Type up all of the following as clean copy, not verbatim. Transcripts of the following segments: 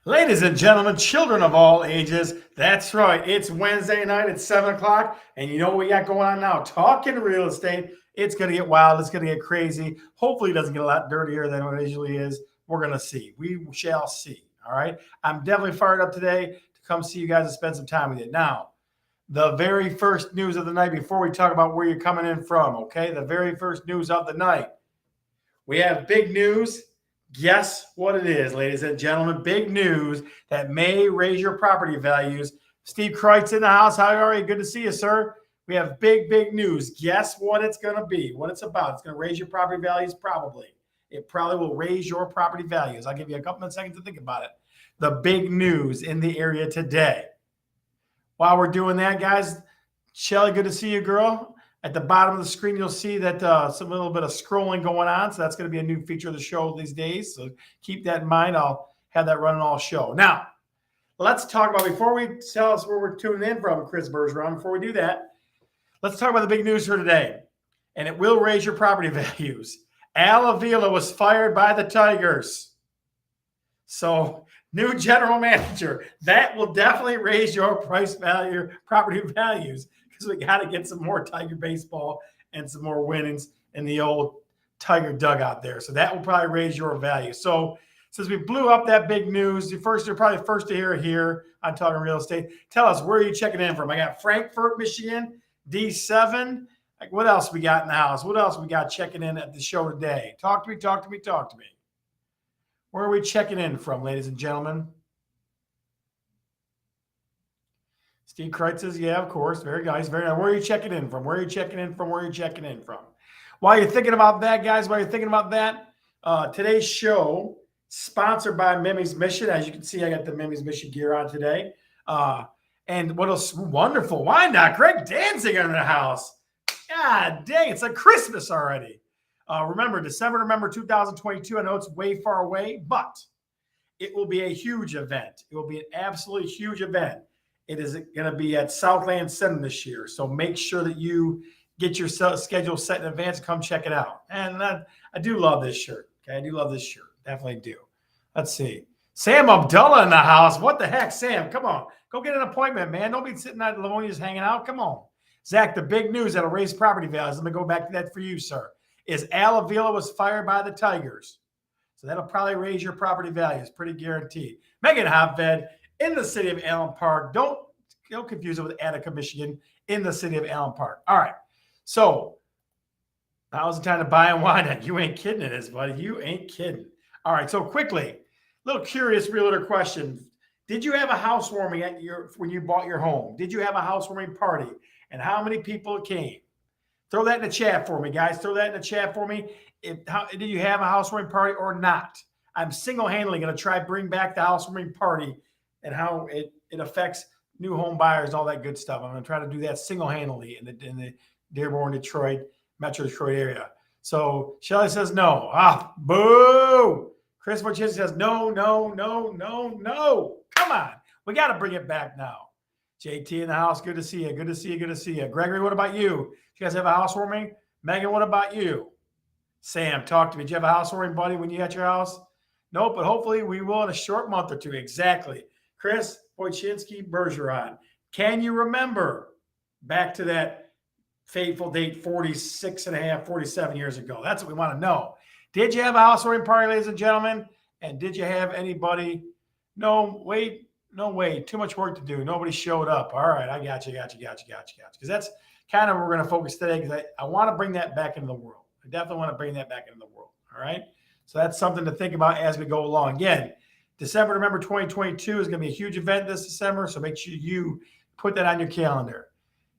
Ladies and gentlemen, children of all ages, that's right. It's Wednesday night at 7 o'clock, and you know what we got going on now? Talking real estate. It's going to get wild. It's going to get crazy. Hopefully, it doesn't get a lot dirtier than what it usually is. We're going to see. We shall see. All right. I'm definitely fired up today to come see you guys and spend some time with you. Now, the very first news of the night before we talk about where you're coming in from, okay? The very first news of the night. We have big news. Guess what it is, ladies and gentlemen? Big news that may raise your property values. Steve Kreutz in the house. How are you? Good to see you, sir. We have big news. Guess what it's going to be, what it's about. It's going to raise your property values, probably. It probably will raise your property values. I'll give you a couple of seconds to think about it. The big news in the area today. While we're doing that, guys, Shelly, good to see you, girl. At the bottom of the screen, you'll see that some little bit of scrolling going on. So that's going to be a new feature of the show these days. So keep that in mind. I'll have that running all show. Now, let's talk about, before we tell us where we're tuning in from, Chris Bergeron, before we do that, let's talk about the big news for today. And it will raise your property values. Al Avila was fired by the Tigers. So, new general manager. That will definitely raise your property values. Because we got to get some more Tiger baseball and some more winnings in the old Tiger dugout there. So that will probably raise your value. So since we blew up that big news, you're probably first to hear it here on Talking Real Estate. Tell us, where are you checking in from? I got Frankfurt, Michigan, D7. Like, what else we got in the house? What else we got checking in at the show today? Talk to me. Where are we checking in from, ladies and gentlemen? Steve Kreutz says, yeah, of course. Very nice. Very nice. Where are you checking in from? While you're thinking about that, guys, today's show, sponsored by Mimi's Mission. As you can see, I got the Mimi's Mission gear on today. And what else? Wonderful. Why not? Greg Danziger in the house. God dang, it's like Christmas already. Remember, December 2022. I know it's way far away, but it will be a huge event. It will be an absolutely huge event. It is going to be at Southland Center this year. So make sure that you get your schedule set in advance and come check it out. And I do love this shirt. Okay, I do love this shirt. Definitely do. Let's see. Sam Abdullah in the house. What the heck, Sam? Come on. Go get an appointment, man. Don't be sitting at Livonia's hanging out. Come on. Zach, the big news that'll raise property values. Let me go back to that for you, sir. Is Al Avila was fired by the Tigers. So that'll probably raise your property values. Pretty guaranteed. Megan Hopfed in the city of Allen Park. Don't confuse it with Attica, Michigan, in the city of Allen Park. All right. So now's the time to buy and wind up. You ain't kidding it is, buddy. You ain't kidding. All right. So quickly, little curious realtor question. Did you have a housewarming when you bought your home? Did you have a housewarming party? And how many people came? Throw that in the chat for me, guys. Throw that in the chat for me. Did you have a housewarming party or not? I'm single-handedly going to try to bring back the housewarming party and how it affects new home buyers, all that good stuff. I'm going to try to do that single-handedly in the Dearborn, Detroit, Metro Detroit area. So Shelly says no. Boo! Chris Vorchis says no. Come on. We got to bring it back now. JT in the house. Good to see you. Gregory, what about you? You guys have a housewarming? Megan, what about you? Sam, talk to me. Did you have a housewarming, buddy, when you at your house? Nope, but hopefully we will in a short month or two. Exactly. Chris Wojcinski Bergeron. Can you remember back to that fateful date 47 years ago? That's what we want to know. Did you have a housewarming party, ladies and gentlemen? And did you have anybody? No, wait. Too much work to do. Nobody showed up. All right, I got you. Because that's kind of where we're going to focus today, because I want to bring that back into the world. I definitely want to bring that back into the world. All right? So that's something to think about as we go along. Again, December, 2022 is going to be a huge event this December, so make sure you put that on your calendar.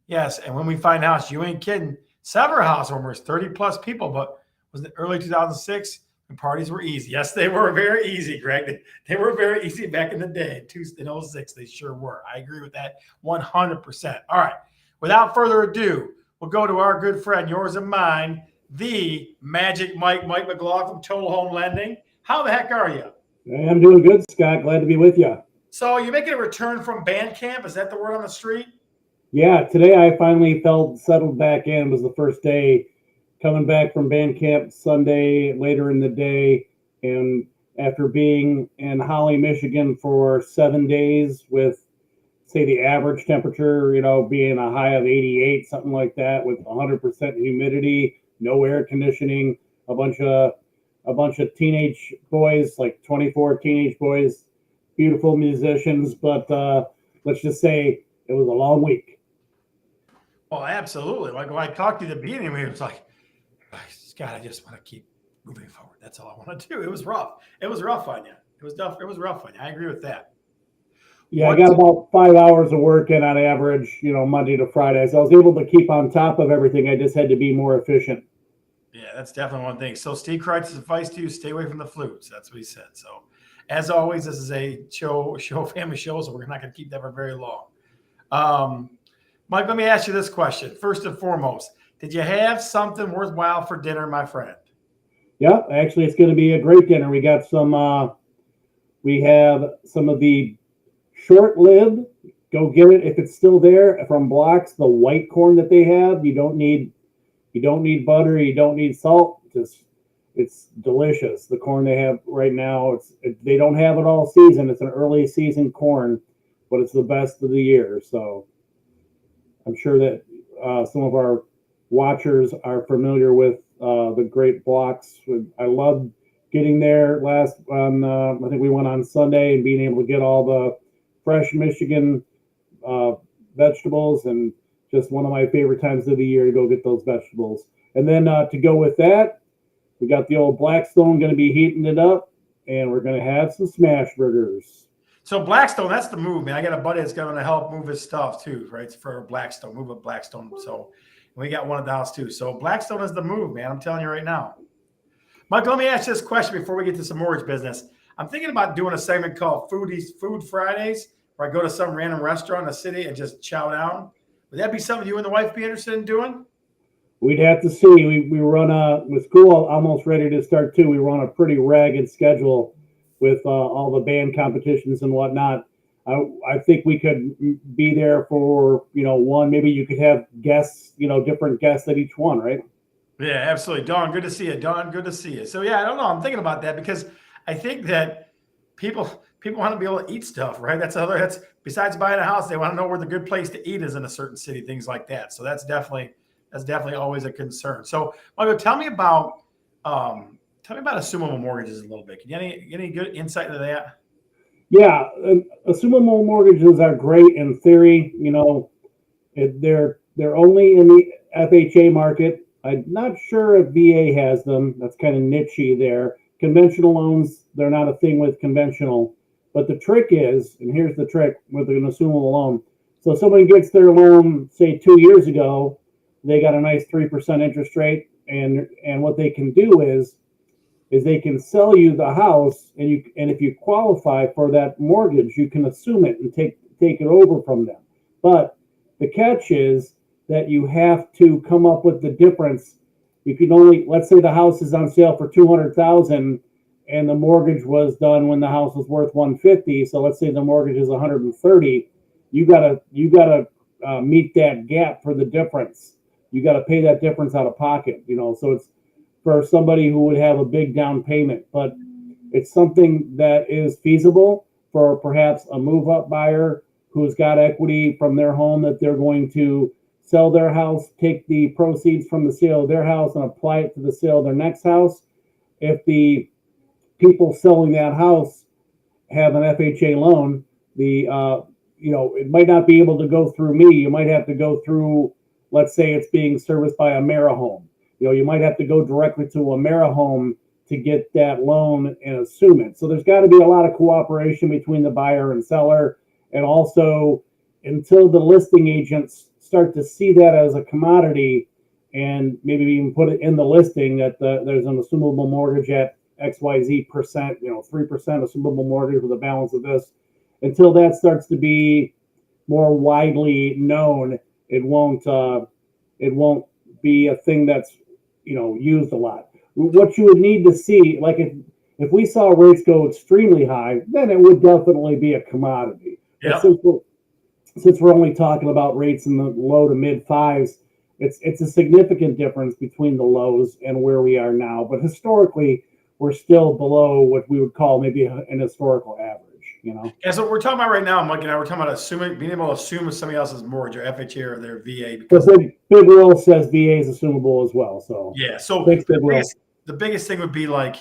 Yes, and when we find house, you ain't kidding. Several housewarmers, 30-plus people, but was it early 2006? And parties were easy. Yes, they were very easy, Greg. They were very easy back in the day. In 06, they sure were. I agree with that 100%. All right. Without further ado, we'll go to our good friend, yours and mine, the Magic Mike McLaughlin, Total Home Lending. How the heck are you? I'm doing good, Scott. Glad to be with you. So you're making a return from band camp. Is that the word on the street? Yeah, today I finally felt settled back in. It was the first day coming back from band camp Sunday later in the day. And after being in Holly, Michigan for 7 days with, say, the average temperature, being a high of 88, something like that, with 100% humidity, no air conditioning, a bunch of teenage boys, like 24 teenage boys, beautiful musicians, but let's just say it was a long week. Oh, absolutely. Like when I talked to you at the beginning, it was like, God, I just want to keep moving forward. That's all I want to do. It was rough. It was rough on you. It was tough. It was rough on you. I agree with that. Yeah, I got about 5 hours of work in on average, Monday to Friday. So I was able to keep on top of everything. I just had to be more efficient. Yeah, that's definitely one thing. So Steve Kreitz's advice to you: stay away from the flutes. That's what he said. So, as always, this is a family show, so we're not going to keep that for very long. Mike, let me ask you this question. First and foremost, did you have something worthwhile for dinner, my friend? Yeah, actually, it's going to be a great dinner. We got we have some of the short-lived. Go get it if it's still there from Blocks. The white corn that they have, you don't need butter, you don't need salt. It's delicious. The corn they have right now, they don't have it all season. It's an early season corn, but it's the best of the year. So I'm sure that some of our watchers are familiar with the great Blocks. I loved getting there I think we went on Sunday, and being able to get all the fresh Michigan vegetables, and just one of my favorite times of the year to go get those vegetables. And then to go with that, we got the old Blackstone going to be heating it up, and we're going to have some smash burgers. So Blackstone, that's the move, man. I got a buddy that's going to help move his stuff too, right? For Blackstone, move up Blackstone. So we got one at the house too. So Blackstone is the move, man. I'm telling you right now. Mike, let me ask you this question before we get to some mortgage business. I'm thinking about doing a segment called Food Fridays, where I go to some random restaurant in the city and just chow down. Would that be something you and the wife be interested in doing? We'd have to see. We run with school almost ready to start too. We run a pretty ragged schedule with all the band competitions and whatnot. I think we could be there for one. Maybe you could have guests, different guests at each one, right? Yeah, absolutely. Dawn, good to see you. Dawn, good to see you. So yeah, I don't know. I'm thinking about that because I think that people want to be able to eat stuff, right? That's besides buying a house, they want to know where the good place to eat is in a certain city, things like that. So that's definitely always a concern. So Michael, tell me about assumable mortgages a little bit. Can you get any good insight into that? Yeah, assumable mortgages are great in theory. They're only in the FHA market. I'm not sure if VA has them. That's kind of nichey there. Conventional loans, they're not a thing with conventional. But the trick is, and here's the trick with an assumable loan. So somebody gets their loan, say 2 years ago, they got a nice 3% interest rate, and what they can do is they can sell you the house, and if you qualify for that mortgage, you can assume it and take it over from them. But the catch is that you have to come up with the difference. You can only, let's say the house is on sale for $200,000 and the mortgage was done when the house was worth $150. So let's say the mortgage is $130. You gotta meet that gap for the difference. You got to pay that difference out of pocket, so it's for somebody who would have a big down payment, but it's something that is feasible for perhaps a move up buyer who's got equity from their home that they're going to sell their house, take the proceeds from the sale of their house and apply it to the sale of their next house. If the people selling that house have an FHA loan, it might not be able to go through me. You might have to go through, let's say it's being serviced by AmeriHome. You might have to go directly to AmeriHome to get that loan and assume it. So there's got to be a lot of cooperation between the buyer and seller. And also, until the listing agents start to see that as a commodity and maybe even put it in the listing that there's an assumable mortgage at XYZ percent, 3% assumable mortgage with a balance of this, until that starts to be more widely known, it won't be a thing that's used a lot. What you would need to see, like if we saw rates go extremely high, then it would definitely be a commodity. Yeah. Since we're only talking about rates in the low to mid fives, it's a significant difference between the lows and where we are now. But historically, we're still below what we would call maybe an historical average. Yeah, so we're talking about right now, Mike and I, we're talking about being able to assume somebody else's mortgage or FHA or their VA. Because the big Will says VA is assumable as well. So yeah, so thanks, Big Will. The biggest thing would be like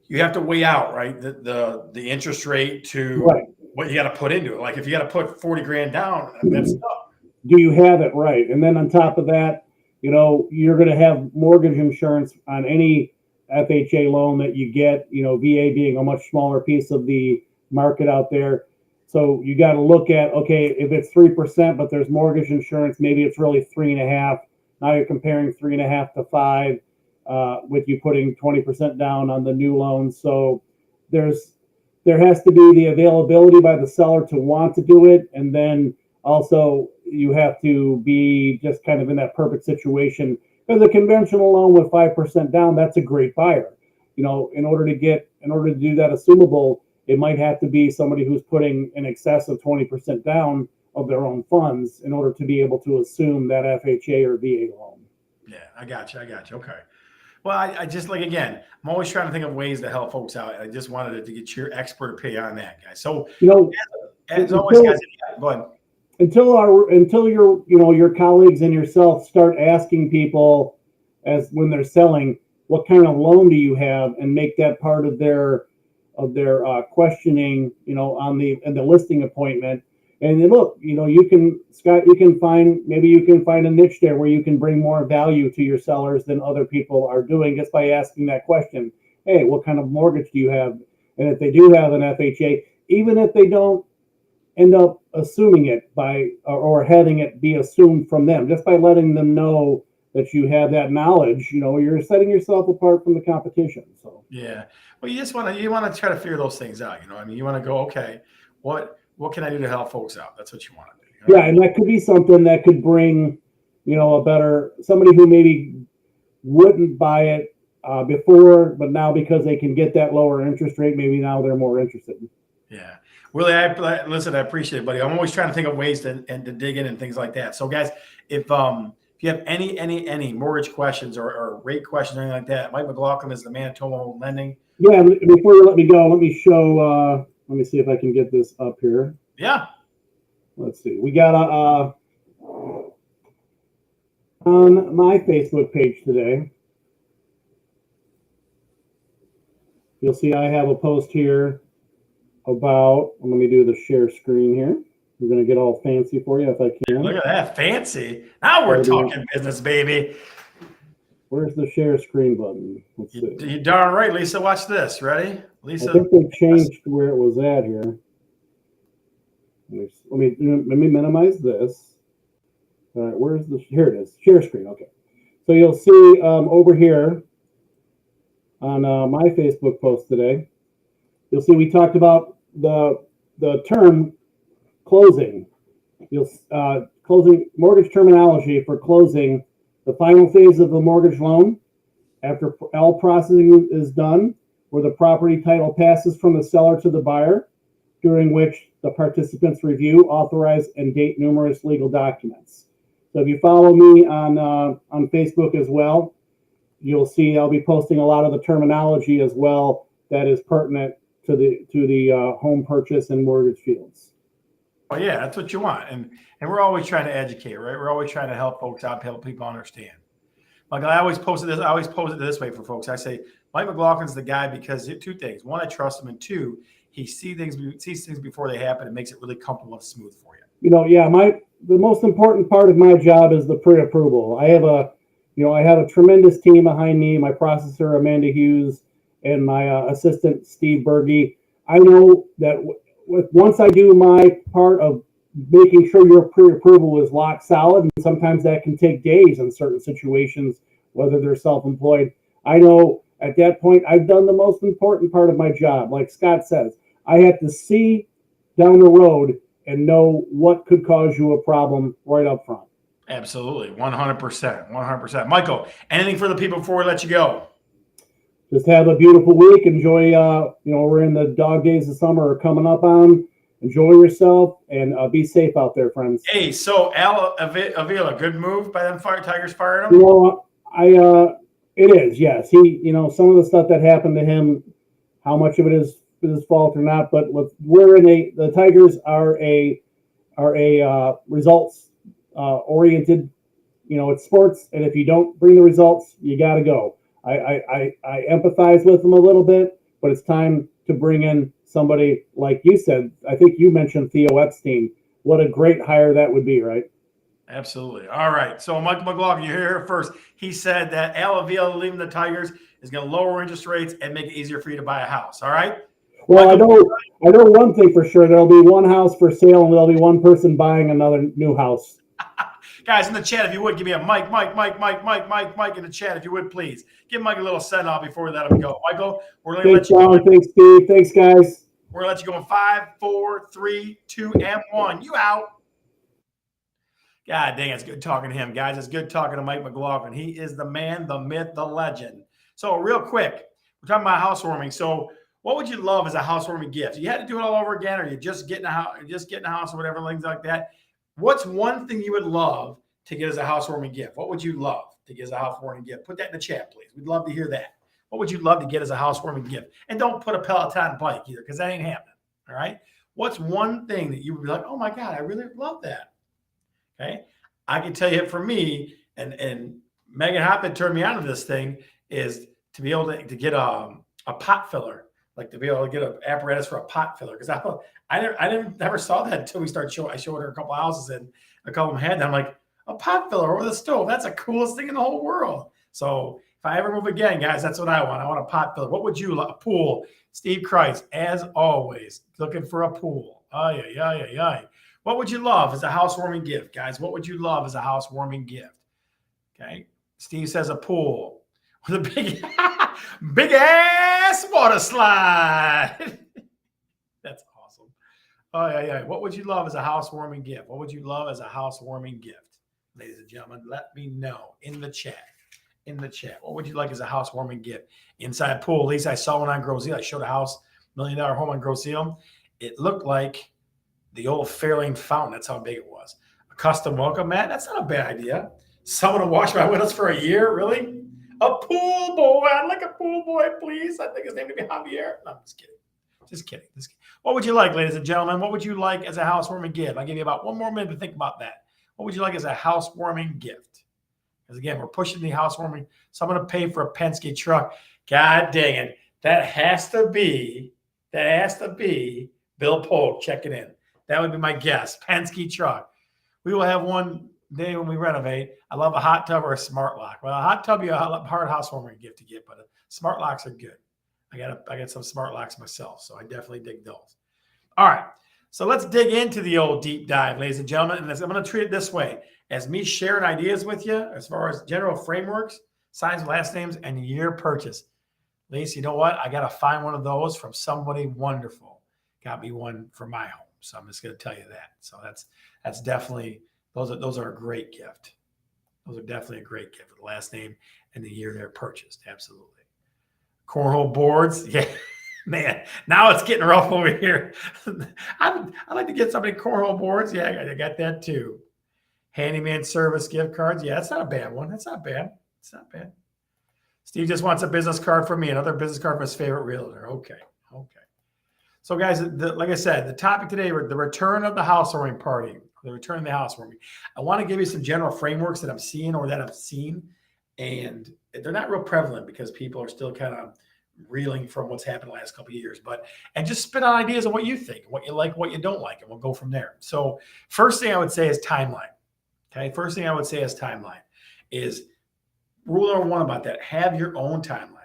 you have to weigh out, right, the interest rate to what you got to put into it. Like if you got to put 40 grand down, that's tough. Do you have it right? And then on top of that, you're going to have mortgage insurance on any FHA loan that you get, VA being a much smaller piece of the market out there. So you got to look at, okay, if it's 3%, but there's mortgage insurance, maybe it's really 3.5. Now you're comparing 3.5 to 5 with you putting 20% down on the new loans. So there has to be the availability by the seller to want to do it. And then also you have to be just kind of in that perfect situation. Because a conventional loan with 5% down, that's a great buyer. In order to do that assumable, it might have to be somebody who's putting in excess of 20% down of their own funds in order to be able to assume that FHA or VA loan. Yeah, I got you. Okay. Well, I just again, I'm always trying to think of ways to help folks out. I just wanted to get your expert opinion on that, guys. So, as always, guys, go ahead. Until your colleagues and yourself start asking people when they're selling, what kind of loan do you have, and make that part of their questioning, on the listing appointment. And then look, you can find a niche there where you can bring more value to your sellers than other people are doing just by asking that question. Hey, what kind of mortgage do you have? And if they do have an FHA, even if they don't end up assuming it or having it be assumed from them, just by letting them know that you have that knowledge, you're setting yourself apart from the competition. So yeah, well, you want to try to figure those things out. You want to go, okay, what can I do to help folks out? That's what you want to do. Yeah, and that could be something that could bring, somebody who maybe wouldn't buy it before, but now because they can get that lower interest rate, maybe now they're more interested. Yeah. Willie, I appreciate it, buddy. I'm always trying to think of ways to dig in and things like that. So, guys, if you have any mortgage questions or rate questions or anything like that, Mike McLaughlin is the Manitoba Home Lending. Yeah, before you let me go, let me show. Let me see if I can get this up here. Yeah. Let's see. We got on my Facebook page today. You'll see I have a post here about, let me do the share screen here. We're going to get all fancy for you if I can. Look at that, fancy. Now we're talking business, baby. Where's the share screen button? Let's see. You're darn right, Lisa. Watch this. Ready? Lisa. I think they changed where it was at here. Let me minimize this. All right, here it is. Share screen. Okay. So you'll see over here on my Facebook post today, you'll see we talked about the term closing. Closing mortgage terminology for closing the final phase of the mortgage loan after all processing is done, where the property title passes from the seller to the buyer, during which the participants review, authorize, and date numerous legal documents. So if you follow me on Facebook as well, you'll see I'll be posting a lot of the terminology as well that is pertinent to the home purchase and mortgage fields. Oh yeah, that's what you want, and we're always trying to educate, right? We're always trying to help folks out, help people understand. Like I always pose it this way for folks. I say Mike McLaughlin's the guy because two things: one, I trust him, and two, he sees things before they happen and makes it really comfortable and smooth for you. The most important part of my job is the pre-approval. I have a tremendous team behind me. My processor Amanda Hughes and my assistant Steve Berge. I know that once I do my part of making sure your pre-approval is locked solid, and sometimes that can take days in certain situations, whether they're self-employed. I know at that point I've done the most important part of my job. Like Scott says, I have to see down the road and know what could cause you a problem right up front. Absolutely, 100%. Michael, anything for the people before we let you go? Just have a beautiful week. Enjoy. We're in the dog days of summer are coming up on. Enjoy yourself and be safe out there, friends. Hey, so Avila, good move by them Tigers firing him. It is, yes. He, some of the stuff that happened to him, how much of it is his fault or not, but the Tigers are a results oriented. It's sports, and if you don't bring the results, you got to go. I empathize with him a little bit, but it's time to bring in somebody like you said. I think you mentioned Theo Epstein. What a great hire that would be, right? Absolutely. All right. So Michael McLaughlin, you're here first. He said that Al Avila leaving the Tigers is going to lower interest rates and make it easier for you to buy a house. All right. Well, Michael, I know one thing for sure. There'll be one house for sale, and there'll be one person buying another new house. guys in the chat, if you would give me a Mike in the chat, if you would please give Mike a little send off before we let him go. Michael, we're going to let you John. go. Thanks, Steve. Thanks, guys. We're going to let you go in 5, 4, 3, 2, and 1. You out. God dang, it's good talking to him, guys. It's good talking to Mike McLaughlin. He is the man, the myth, the legend. So real quick, we're talking about housewarming. So what would you love as a housewarming gift? You had to do it all over again, or you just getting a house, or whatever, things like that. What's one thing you would love to get as a housewarming gift? What would you love to get as a housewarming gift? Put that in the chat, please. We'd love to hear that. What would you love to get as a housewarming gift? And don't put a Peloton bike either, because that ain't happening. All right. What's one thing that you would be like, oh my God, I really love that? Okay. I can tell you for me, and Megan Hoppin turned me on to this thing, is to be able to get a pot filler, like to be able to get an apparatus for a pot filler. Because I never saw that until we started showing. I showed her a couple of houses and a couple of them had that. I'm like, a pot filler over the stove. That's the coolest thing in the whole world. So if I ever move again, guys, that's what I want. I want a pot filler. What would you like? A pool. Steve Christ, as always, looking for a pool. Ay. What would you love as a housewarming gift, guys? What would you love as a housewarming gift? Okay. Steve says a pool with a big ass water slide. That's awesome. Oh, yeah. What would you love as a housewarming gift? What would you love as a housewarming gift? Ladies and gentlemen, let me know in the chat. What would you like as a housewarming gift? Inside pool. At least I saw one on Grosse Ile. I showed a house, $1 million home on Grosse Ile. It looked like the old Fairlane fountain. That's how big it was. A custom welcome mat. That's not a bad idea. Someone to wash my windows for a year. Really? A pool boy. I'd like a pool boy, please. I think his name would be Javier. No, I'm just kidding. What would you like, ladies and gentlemen? What would you like as a housewarming gift? I'll give you about 1 more minute to think about that. What would you like as a housewarming gift? Because again, we're pushing the housewarming. So I'm going to pay for a Penske truck. God dang it. That has to be Bill Polk checking in. That would be my guess. Penske truck. We will have one day when we renovate. I love a hot tub or a smart lock. Well, a hot tub is a hard housewarming gift to get, but smart locks are good. I got some smart locks myself, so I definitely dig those. All right. So let's dig into the old deep dive, ladies and gentlemen. And I'm going to treat it this way. As me sharing ideas with you as far as general frameworks, signs, last names, and year purchase. Lisa, you know what? I got to find one of those from somebody wonderful. Got me one for my home. So I'm just going to tell you that. So that's definitely, those are a great gift. Those are definitely a great gift. The last name and the year they're purchased. Absolutely. Cornhole boards. Yeah. Man, now it's getting rough over here. I'd like to get somebody cornhole boards. Yeah, I got that too. Handyman service gift cards. Yeah, that's not a bad one. That's not bad. It's not bad. Steve just wants a business card for me, another business card for his favorite realtor. Okay. So, guys, like I said, the topic today, the return of the housewarming party, the return of the housewarming. I want to give you some general frameworks that I'm seeing or that I've seen, and they're not real prevalent because people are still kind of reeling from what's happened the last couple of years. And just spit out ideas on what you think, what you like, what you don't like, and we'll go from there. So, first thing I would say is timeline. Okay, first thing I would say is timeline is rule number 1 about that. Have your own timeline.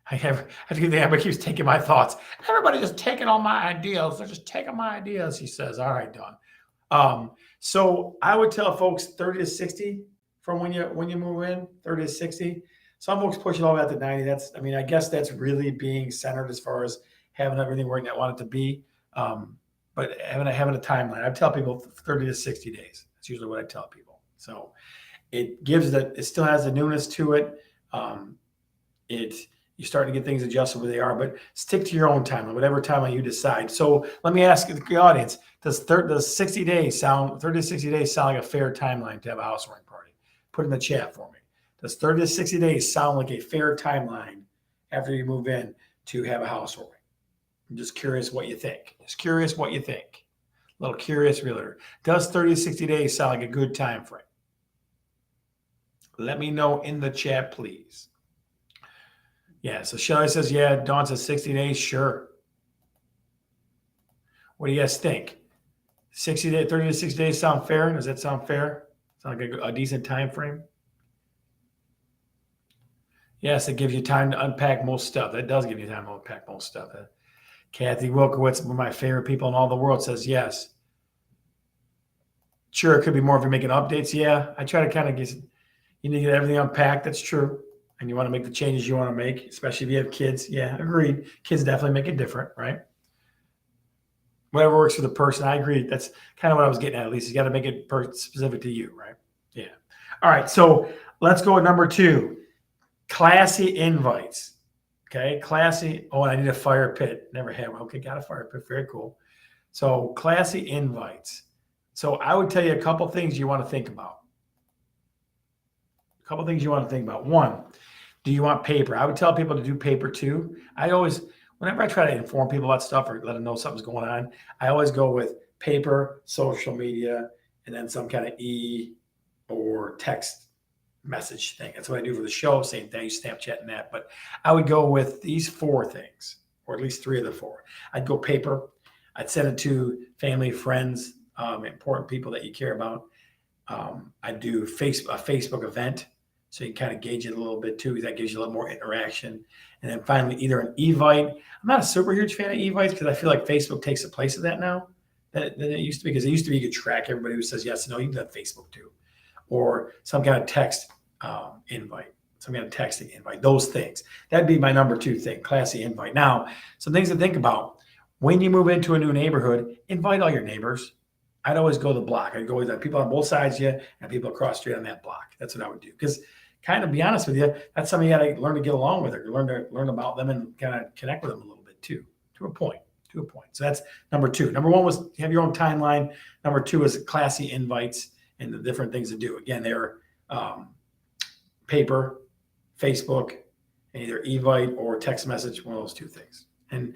I think everybody keeps taking my thoughts. Everybody just taking all my ideas. They're just taking my ideas, he says. All right, Don. So I would tell folks 30 to 60 from when you move in, 30 to 60. Some folks push it all out to 90. I guess that's really being centered as far as having everything where you want it to be. But having a timeline, I tell people 30 to 60 days. That's usually what I tell people. So it still has the newness to it. You're starting to get things adjusted where they are, but stick to your own timeline, whatever timeline you decide. So let me ask the audience: does 30 to 60 days sound like a fair timeline to have a housewarming party? Put in the chat for me. Does 30 to 60 days sound like a fair timeline after you move in to have a housewarming? I'm just curious what you think. Just curious what you think. A little curious realtor. Does 30 to 60 days sound like a good time frame? Let me know in the chat, please. Yeah, so Shelly says, yeah, Dawn says 60 days, sure. What do you guys think? 60 days, 30 to 60 days sound fair? Does that sound fair? Sound like a decent time frame? Yes, it gives you time to unpack most stuff. That does give you time to unpack most stuff. Kathy Wilkowitz, one of my favorite people in all the world, says yes. Sure, it could be more if you're making updates. Yeah, I try to kind of you need to get everything unpacked. That's true. And you want to make the changes you want to make, especially if you have kids. Yeah, agreed. Kids definitely make it different, right? Whatever works for the person. I agree. That's kind of what I was getting at least. You got to make it specific to you, right? Yeah. All right. So let's go with number 2. Classy invites. Okay. Classy. Oh, and I need a fire pit. Never had one. Okay. Got a fire pit. Very cool. So classy invites. So I would tell you a couple things you want to think about. A couple things you want to think about. One, do you want paper? I would tell people to do paper too. Whenever I try to inform people about stuff or let them know something's going on, I always go with paper, social media, and then some kind of or text message thing. That's what I do for the show. Same thing, Snapchat and that. But I would go with these 4 things, or at least 3 of the 4. I'd go paper. I'd send it to family, friends, important people that you care about. I'd do a Facebook event, so you can kind of gauge it a little bit too, because that gives you a little more interaction. And then finally, either an Evite. I'm not a super huge fan of Evites because I feel like Facebook takes the place of that now than it used to be. Because it used to be you could track everybody who says yes and no. You can do that Facebook too, or some kind of text invite, some kind of texting invite. Those things. That'd be my number 2 thing, classy invite. Now, some things to think about when you move into a new neighborhood. Invite all your neighbors. I'd always go the block. I'd go with people on both sides of you and people across the street on that block. That's what I would do. Because kind of be honest with you, that's something you got to learn to get along with, or learn about them and kind of connect with them a little bit too, to a point. So that's number 2. Number 1 was have your own timeline. Number 2 is classy invites and the different things to do. Again, they're paper, Facebook, and either Evite or text message, one of those 2 things. And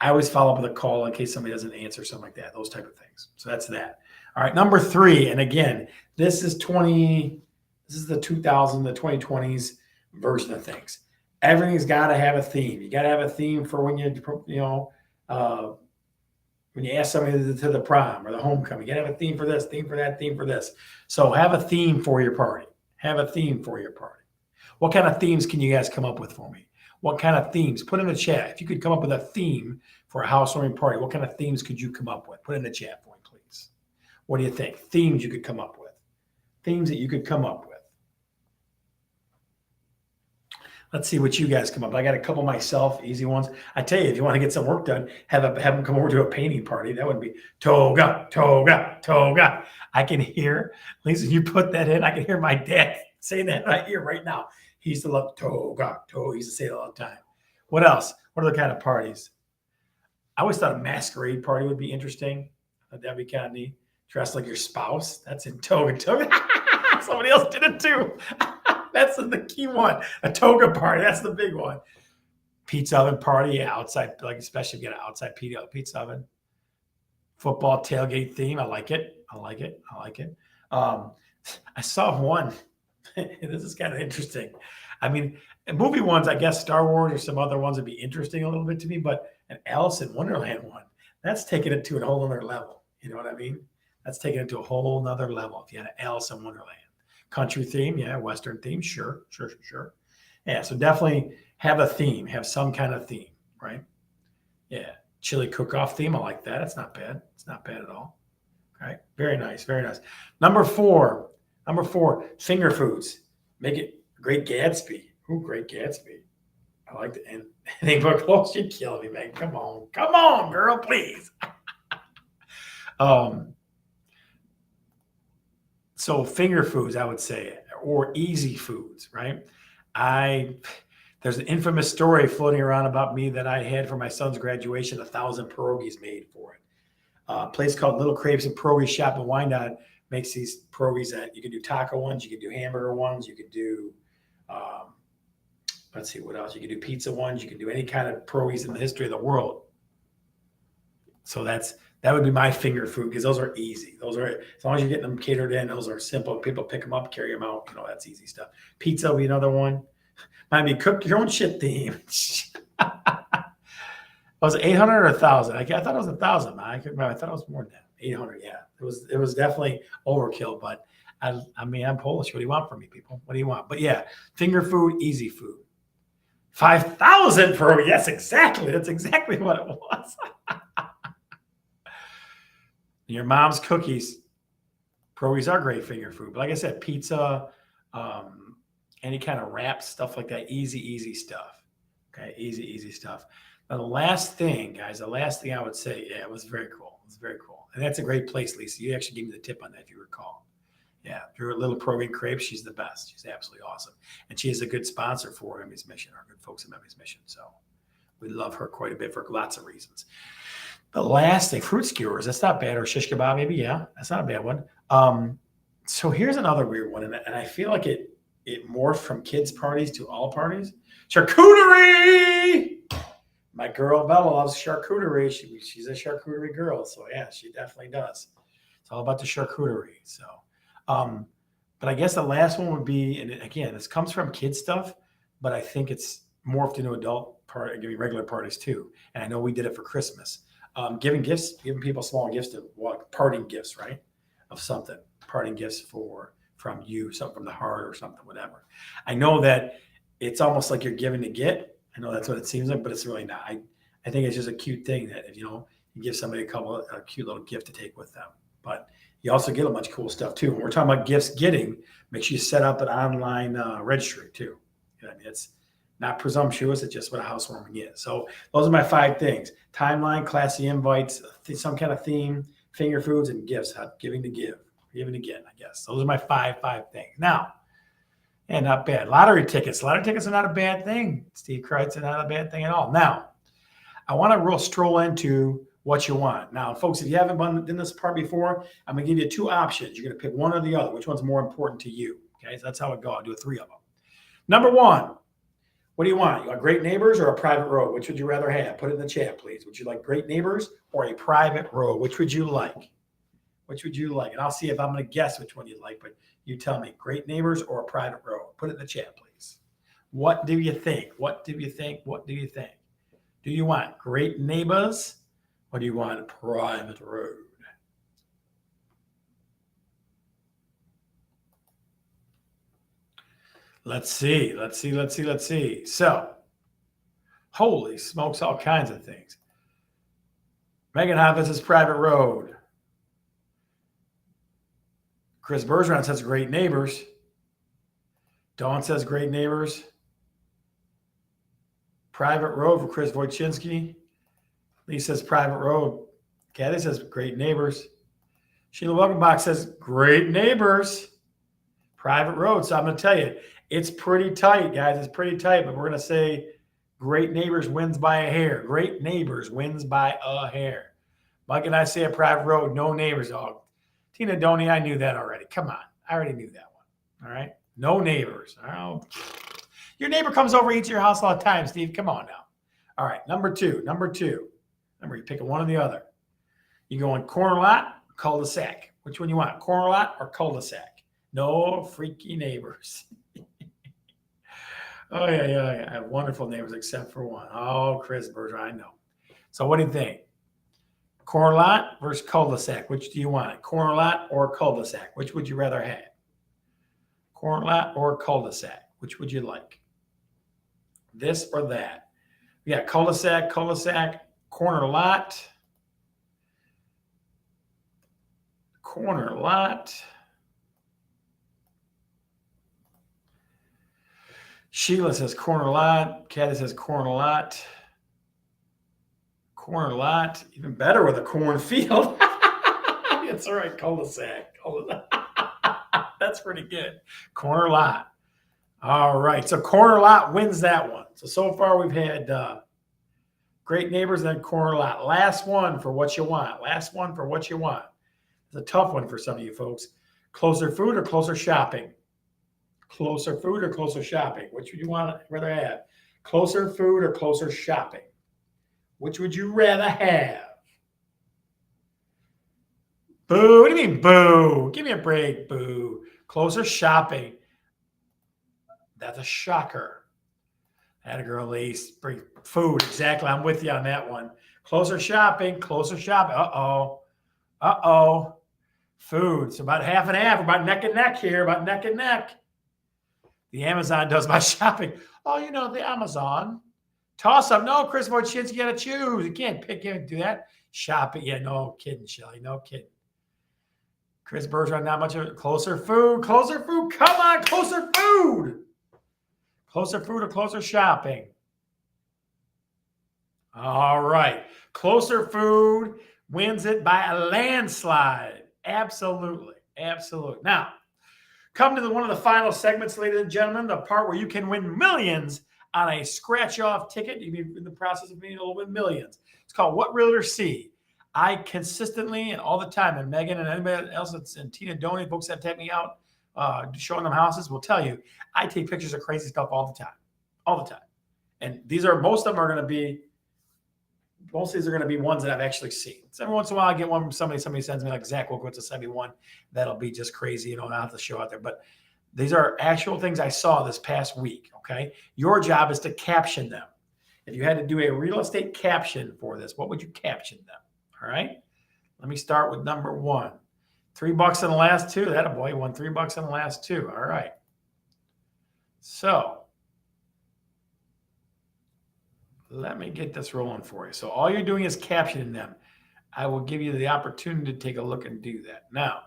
I always follow up with a call in case somebody doesn't answer, something like that, those type of things. So that's that. All right, number 3, and again, this is the 2020s version of things. Everything's got to have a theme. You got to have a theme for when when you ask somebody to the prom or the homecoming. You got to have a theme for this, theme for that, theme for this. So have a theme for your party. Have a theme for your party. What kind of themes can you guys come up with for me? What kind of themes? Put in the chat. If you could come up with a theme for a housewarming party, what kind of themes could you come up with? Put in the chat for me, please. What do you think? Themes you could come up with. Themes that you could come up with. Let's see what you guys come up with. I got a couple myself, easy ones. I tell you, if you want to get some work done, have them come over to a painting party. That would be toga, toga, toga. I can hear, Lisa, you put that in. I can hear my dad saying that right here, right now. He used to love toga, toga. He used to say it all the time. What else? What other kind of parties? I always thought a masquerade party would be interesting. That'd be kind of neat. Dress like your spouse. That's in toga, toga. Somebody else did it too. That's the key one. A toga party. That's the big one. Pizza oven party. Yeah, outside, like especially if you get an outside pizza oven. Football tailgate theme. I like it. I saw one. This is kind of interesting. I mean, movie ones, I guess Star Wars or some other ones would be interesting a little bit to me, but an Alice in Wonderland one, that's taking it to a whole other level. You know what I mean? That's taking it to a whole nother level. If you had an Alice in Wonderland. Country theme, yeah. Western theme, sure. Yeah, so definitely have a theme. Have some kind of theme, right? Yeah. Chili cook-off theme, I like that. It's not bad. It's not bad at all. All right. Very nice, very nice. Number four, finger foods. Make it Great Gatsby. Ooh, Great Gatsby. I like it. And anything but close, you kill me, man. Come on, girl, please. So finger foods, I would say, or easy foods, right? There's an infamous story floating around about me that I had for my son's graduation, 1,000 pierogies made for it. A place called Little Crepes and Pierogi Shop in Wyandotte makes these pierogies that you can do taco ones, you can do hamburger ones, you can do Um, let's see what else. You can do pizza ones. You can do any kind of pierogies in the history of the world. So that would be my finger food because those are easy. Those are as long as you're getting them catered in. Those are simple. People pick them up, carry them out. That's easy stuff. Pizza will be another one. Might be cook your own shit theme. Was it 800 or 1,000? I thought it was 1,000. I couldn't remember. I thought it was more than that. 800. Yeah, it was definitely overkill. But I mean, I'm Polish. What do you want from me, people? What do you want? But yeah, finger food, easy food. 5,000 per. Yes, exactly. That's exactly what it was. Your mom's cookies. Pierogies are great finger food. But like I said, pizza, any kind of wraps, stuff like that. Easy stuff. Okay, easy stuff. Now, the last thing, guys, I would say, yeah, it was very cool. It was very cool. And that's a great place, Lisa. You actually gave me the tip on that, if you recall. Yeah, your little Pierogi Crepe, she's the best. She's absolutely awesome. And she is a good sponsor for Emmy's Mission, our good folks at Emmy's Mission. So we love her quite a bit for lots of reasons. The last thing, fruit skewers, that's not bad. Or shish kebab, maybe, yeah. That's not a bad one. So here's another weird one, and I feel like it morphed from kids' parties to all parties. Charcuterie! My girl Bella loves charcuterie. She's a charcuterie girl, so yeah, she definitely does. It's all about the charcuterie. So, but I guess the last one would be, and again, this comes from kid stuff, but I think it's morphed into adult part, giving regular parties too. And I know we did it for Christmas, giving gifts, giving people small gifts to what parting gifts, right? Of something, parting gifts from you, something from the heart or something, whatever. I know that it's almost like you're giving to get. I know that's what it seems like, but it's really not. I think it's just a cute thing that if you give somebody a cute little gift to take with them. But you also get a bunch of cool stuff too. When we're talking about gifts getting, make sure you set up an online registry too. It's not presumptuous. It's just what a housewarming is. So those are my 5 things: timeline, classy invites, some kind of theme, finger foods, and gifts. Giving to give, giving again. I guess those are my five things. Now. And not bad. Lottery tickets. Lottery tickets are not a bad thing. Steve Kreitz are not a bad thing at all. Now, I want to real stroll into what you want. Now, folks, if you haven't done this part before, I'm going to give you 2 options. You're going to pick one or the other. Which one's more important to you? Okay, so that's how it goes. I'll do 3 of them. Number 1, what do you want? You want great neighbors or a private road? Which would you rather have? Put it in the chat, please. Would you like great neighbors or a private road? Which would you like? Which would you like? And I'll see if I'm going to guess which one you like, but you tell me, great neighbors or a private road? Put it in the chat, please. What do you think? What do you think? What do you think? Do you want great neighbors or do you want a private road? Let's see. So, holy smokes, all kinds of things. Megan Hoppus says private road. Chris Bergeron says great neighbors. Dawn says great neighbors. Private road for Chris Wojcinski. Lee says private road. Kathy says great neighbors. Sheila Welkenbach says great neighbors. Private road. So I'm going to tell you, it's pretty tight, guys. It's pretty tight, but we're going to say great neighbors wins by a hair. Great neighbors wins by a hair. Mike and I say a private road, no neighbors. Oh, Tina Doney, I knew that already. Come on. I already knew that one. All right. No neighbors. Oh, your neighbor comes over, eats at your house all the time, Steve. Come on now. All right. Number two. Remember, you pick one or the other. You go in corner lot, cul-de-sac. Which one you want? Corner lot or cul-de-sac? No freaky neighbors. Oh, yeah. I have wonderful neighbors except for one. Oh, Chris Berger, I know. So what do you think? Corner lot versus cul-de-sac. Which do you want? Corner lot or cul-de-sac? Which would you rather have? Corner lot or cul-de-sac? Which would you like? This or that? We got cul-de-sac, corner lot. Corner lot. Sheila says corner lot. Kathy says corner lot. Corner lot. Even better with a cornfield. It's all right. Cul-de-sac. That's pretty good. Corner lot. All right. So corner lot wins that one. So far we've had great neighbors and then corner lot. Last one for what you want. It's a tough one for some of you folks. Closer food or closer shopping? Closer food or closer shopping? Which would you want rather have? Closer food or closer shopping? Which would you rather have? Boo. What do you mean, boo? Give me a break, boo. Closer shopping. That's a shocker. Had a girl Ace. Bring food. Exactly. I'm with you on that one. Closer shopping. Closer shopping. Uh-oh. Uh-oh. Food. So about half and half. We're about neck and neck here. About neck and neck. The Amazon does my shopping. Oh, the Amazon. Toss up. No, Chris Wojcinski, you got to choose. You can't pick him. Do that. Shopping. Yeah, no kidding, Shelly. No kidding. Chris Bergeron, not much of it. Closer food. Closer food. Come on. Closer food. Closer food or closer shopping? All right. Closer food wins it by a landslide. Absolutely. Absolutely. Now, come to one of the final segments, ladies and gentlemen, the part where you can win millions on a scratch-off ticket. You'll be in the process of being able to win millions. It's called What Realtors See. I consistently and all the time, and Megan and anybody else and Tina Doney, folks that take me out showing them houses will tell you, I take pictures of crazy stuff all the time. All the time. And most of them are going to be, most of these are going to be ones that I've actually seen. So every once in a while I get one from somebody sends me like Zach Wilkowitz to send me one that'll be just crazy, not have to show out there. But these are actual things I saw this past week, okay? Your job is to caption them. If you had to do a real estate caption for this, what would you caption them? All right? Let me start with number one. $3 in the last two. That boy won $3 in the last two. All right. So let me get this rolling for you. So all you're doing is captioning them. I will give you the opportunity to take a look and do that. Now,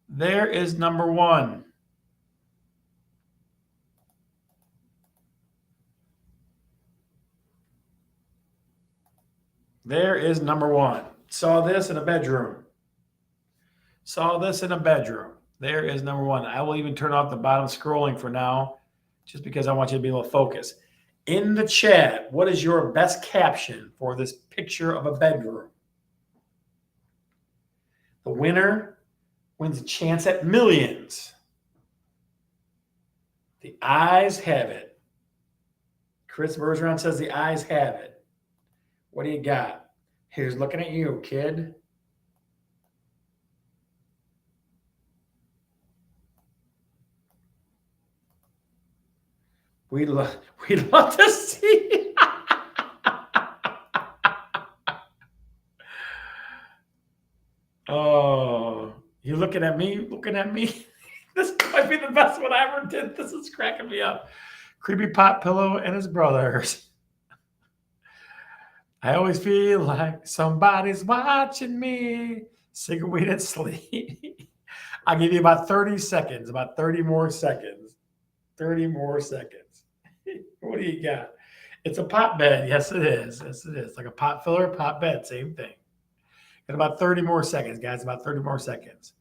there is number one. There is number one. Saw this in a bedroom. Saw this in a bedroom. There is number one. I will even turn off the bottom scrolling for now, just because I want you to be able to focus. In the chat, what is your best caption for this picture of a bedroom? The winner wins a chance at millions. The eyes have it. Chris Bergeron says the eyes have it. What do you got? Here's looking at you, kid. We'd love to see. Oh, you looking at me? Looking at me? This might be the best one I ever did. This is cracking me up. Creepy Pot Pillow and his brothers. I always feel like somebody's watching me. Cigarette and sleep. I'll give you about 30 seconds, about 30 more seconds. 30 more seconds. What do you got? It's a pot bed. Yes, it is. Yes, it is. Like a pot filler, pot bed, same thing. Got about 30 more seconds, guys. About 30 more seconds.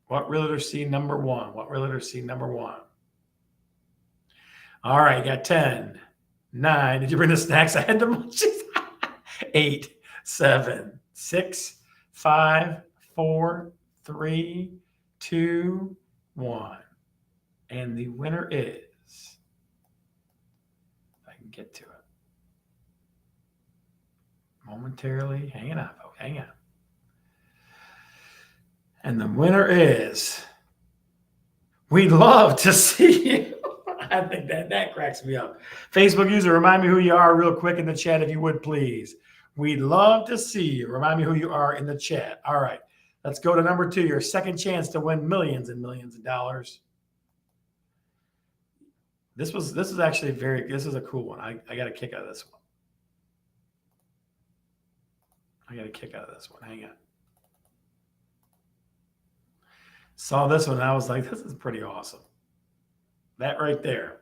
What realtor see number one? What realtor see number one? All right, you got 10, 9. Did you bring the snacks? I had the munchies. 8, 7, 6, 5, 4, 3, 2, 1. And the winner is, if I can get to it, momentarily, hanging on, folks, hang on. And the winner is, we'd love to see you. I think that cracks me up. Facebook user, remind me who you are real quick in the chat, if you would, please. We'd love to see you. Remind me who you are in the chat. All right, let's go to number 2, your second chance to win millions and millions of dollars. This is actually this is a cool one. I got a kick out of this one. I got a kick out of this one. Hang on. Saw this one and I was like, this is pretty awesome. That right there.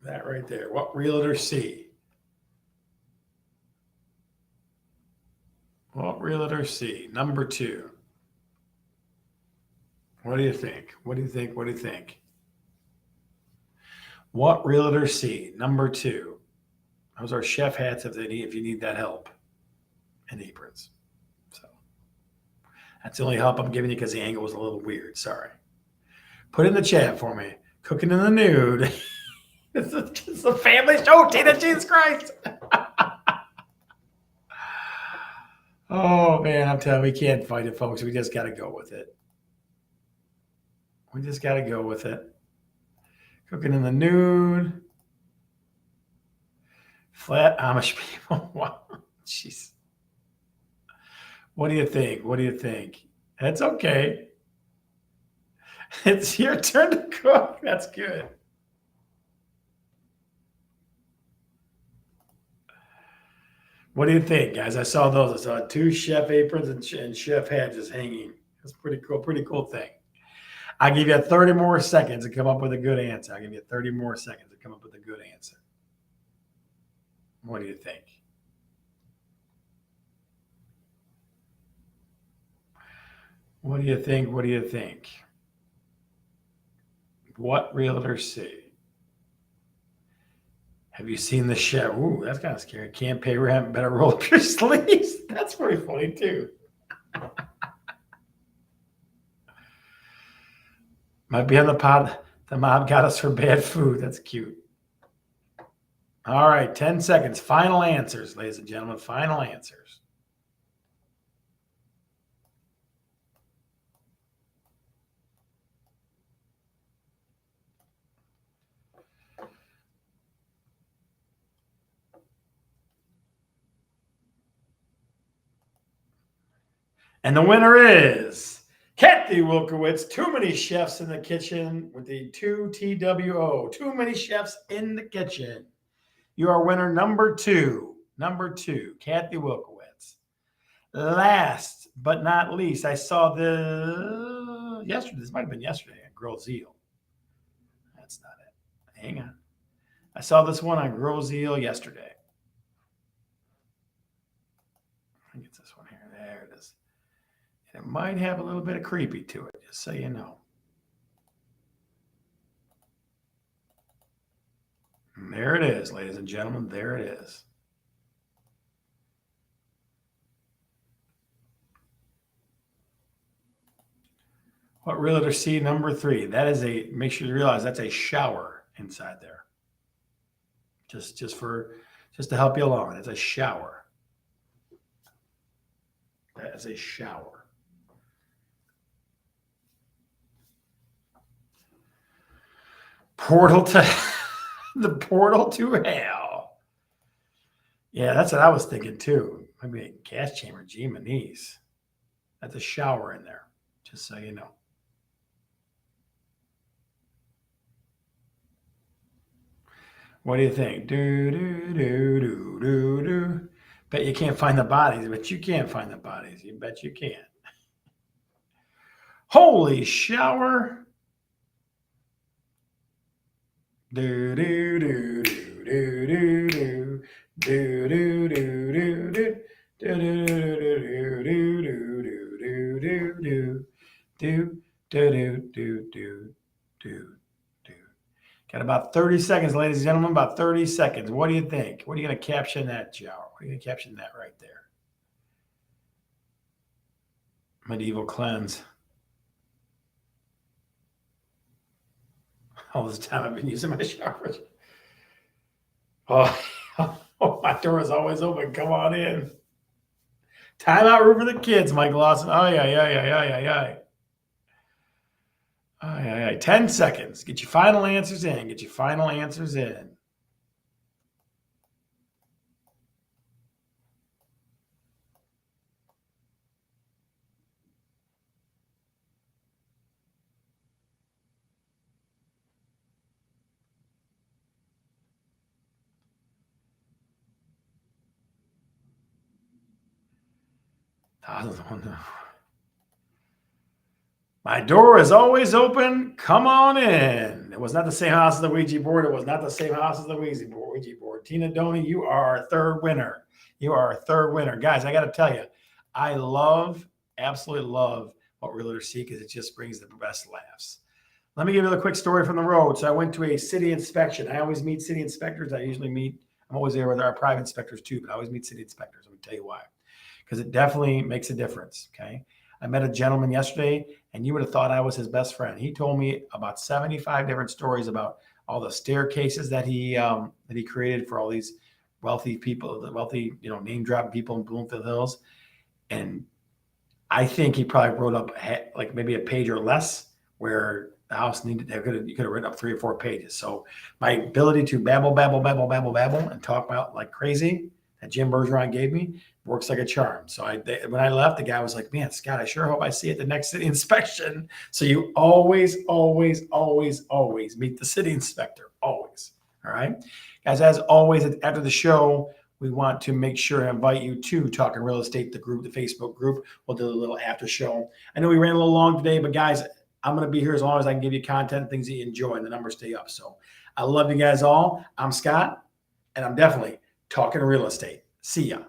That right there. What realtors see? What realtors see? Number 2. What do you think? What do you think? What do you think? What realtors see? Number 2. Those are chef hats if you need that help. And aprons. So that's the only help I'm giving you because the angle was a little weird. Sorry. Put in the chat for me. Cooking in the nude. It's a family show, Tina. Jesus Christ. Oh, man, I'm telling you, we can't fight it, folks. We just got to go with it. We just got to go with it. Cooking in the nude. Flat Amish people. Wow. Jeez. What do you think? What do you think? That's okay. It's your turn to cook. That's good. What do you think, guys? I saw those. I saw 2 chef aprons and chef hats just hanging. That's pretty cool. Pretty cool thing. I'll give you 30 more seconds to come up with a good answer. I'll give you 30 more seconds to come up with a good answer. What do you think? What do you think? What do you think? What realtors see? Have you seen the chef? Ooh, that's kind of scary. Can't pay rent, better roll up your sleeves. That's pretty funny too. Might be on the pod. The mom got us for bad food. That's cute. All right, 10 seconds. Final answers, ladies and gentlemen. Final answers. And the winner is Kathy Wilkowitz. Too many chefs in the kitchen with the 2 TWO. Too many chefs in the kitchen. You are winner number 2. Number 2, Kathy Wilkowitz. Last but not least, I saw yesterday. This might have been yesterday on Girl Zeal. That's not it. Hang on. I saw this one on Girl Zeal yesterday. I think it's this one here. There it is. And it might have a little bit of creepy to it, just so you know. And there it is, ladies and gentlemen. There it is. What realtor see number 3? That is make sure you realize that's a shower inside there. Just to help you along. It's a shower. That is a shower. Portal to the portal to hell. Yeah, that's what I was thinking too. Maybe a gas chamber. Gee, my knees. That's a shower in there, just so you know. What do you think? Do. Bet you can't find the bodies, but you can find the bodies. You bet you can. Holy shower. Do. Got about 30 seconds, ladies and gentlemen, about 30 seconds. What do you think? What are you going to caption that shower? What are you going to caption that right there? Medieval cleanse. All this time I've been using my showers. Oh, my door is always open. Come on in. Timeout room for the kids, Mike Lawson. Oh, yeah. 10 seconds. Get your final answers in. Get your final answers in. My door is always open. Come on in. It was not the same house as the Ouija board. It was not the same house as the Ouija board. Tina Doney, you are our third winner. You are our third winner. Guys, I got to tell you, I absolutely love what realtors see because it just brings the best laughs. Let me give you a quick story from the road. So I went to a city inspection. I always meet city inspectors. I'm always there with our private inspectors too, but I always meet city inspectors. Let me tell you why. because it definitely makes a difference. Okay. I met a gentleman yesterday, and you would have thought I was his best friend. He told me about 75 different stories about all the staircases that he created for all these wealthy people, the wealthy, name dropping people in Bloomfield Hills. And I think he probably wrote up like maybe a page or less, where the house you could have written up 3 or 4 pages. So my ability to babble, and talk about like crazy that Jim Bergeron gave me works like a charm. So when I left, the guy was like, "Man, Scott, I sure hope I see you at the next city inspection." So you always meet the city inspector, always. All right, guys. As always, after the show, we want to make sure and invite you to Talkin Real Estate, the group, the Facebook group. We'll do a little after show. I know we ran a little long today, but guys, I'm going to be here as long as I can give you content, things that you enjoy, and the numbers stay up. So I love you guys all. I'm Scott, and I'm definitely talking real estate. See ya.